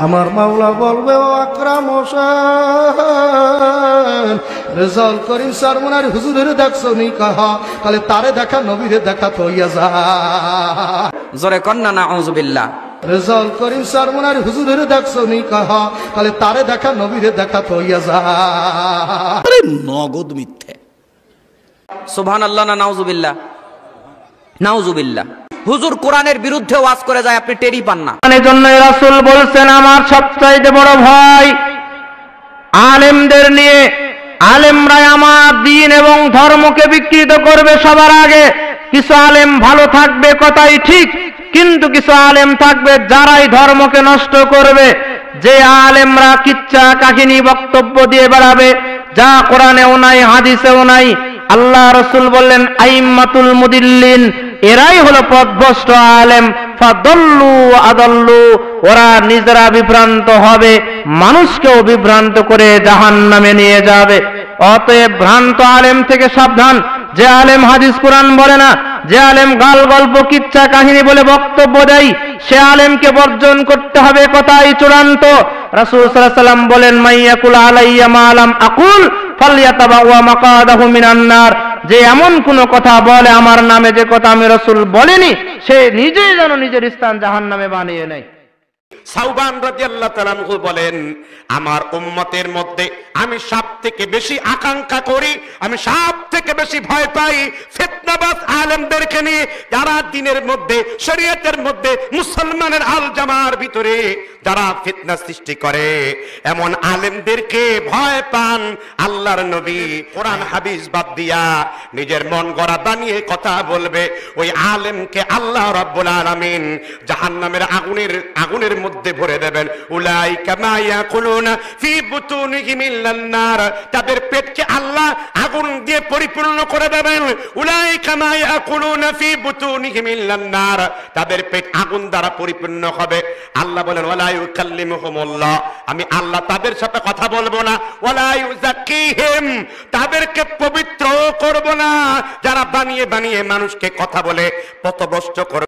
আমার মাওলা বলবে ও আকরাম হোসেন রেজাউল করিম সারমনার হুজুরের দেখছো নি কাহা তাহলে তারে দেখা নবীরে দেখা থইয়া যা জোরে কন্না নাউজুবিল্লাহ। রেজাউল করিম সারমনার হুজুরের দেখছো নি কাহা তাহলে তারে দেখা নবীরে দেখা থইয়া যা। আরে নগদ মিথ্যে। সুবহানাল্লাহ না নাউজুবিল্লাহ? নাউজুবিল্লাহ। হুজুর কোরআনের বিরুদ্ধে ওয়াজ করে যায়, আপনি টেরি পান না। এজন্য রাসূল বলছেন আমার সবচাইতে বড় ভয় আলেমদের নিয়ে। আলেমরাই আমার দ্বীন এবং ধর্মকে বিকৃত করবে। সবার আগে কিছু আলেম ভালো থাকবে, কথাই ঠিক, কিন্তু কিছু আলেম থাকবে যারাই ধর্মকে নষ্ট করবে। যে আলেমরা কিচ্ছা কাহিনী বক্তব্য দিয়ে বেড়াবে, যা কোরআনেও নাই হাদিসেও নাই। আল্লাহ রাসূল বললেন আইম্মাতুল মুদিল্লিন, এরাই হলো পথভ্রষ্ট আলেম। ফাদল্লু আদাল্লু, ওরা নিজেরা বিভ্রান্ত হবে, মানুষকেও বিভ্রান্ত করে জাহান্নামে নিয়ে যাবে। অতএব ভ্রান্ত আলেম থেকে সাবধান। যে আলেম হাদিস কোরআন বলে না, যে আলেম গাল গল্প কিচ্ছা কাহিনী বলে বক্তব্য দেয়, সে আলেমকে বর্জন করতে হবে, কথাই চূড়ান্ত। রাসূল সাল্লাল্লাহু আলাইহি ওয়াসাল্লাম বলেন মাইয়াকুল আলাইয়া মা লাম আকুল ফালইয়াতাবাওয়া মাকাদাহু মিনান নার। যে এমন কোন কথা বলে আমার নামে, যে কথা আমি রাসূল বলিনি, সে নিজেই যেন নিজের স্থান জাহান্নামে বানিয়ে নেয়। সাওবান রাদিয়াল্লাহু তাআলা আনহু বলেন আমার উম্মতের মধ্যে আমি সবথেকে বেশি আকাঙ্ক্ষা করি, আমি সবথেকে বেশি ভয় পাই ফিতনাবাজ আলেমদেরকে নিয়ে, যারা দ্বীনের মধ্যে শরীয়তের মধ্যে মুসলমানের আল জামার ভিতরে যারা ফিতনা সৃষ্টি করে, এমন আলেমদেরকে ভয় পান আল্লাহর নবী। কোরআন হাদিস বাদ দিয়া নিজের মন গড়া বানিয়ে কথা বলবে, ওই আলেমকে আল্লাহ রাব্বুল আলামিন জাহান্নামের আগুনের মধ্যে ভরে দেবেন। উলাইকা মা ইয়াকুলুনা ফি বুতুনিহিম ইল্লান নার, তাদের পেটকে আল্লাহ আগুন দিয়ে পরিপূর্ণ করে দেবেন। উলাইকা মা ইয়াকুলুনা ফি বুতুনিহিম ইল্লান নার, তাদের পেট আগুন দ্বারা পরিপূর্ণ হবে। আল্লাহ বলেন ওয়ালা ইউকাল্লিমুহুমুল্লাহ, আমি আল্লাহ তাদের সাথে কথা বলবো না। ওয়ালা ইউযাক্কিহিম, তাদেরকে পবিত্র করব না, যারা বানিয়ে বানিয়ে মানুষকে কথা বলে পথভ্রষ্ট করে।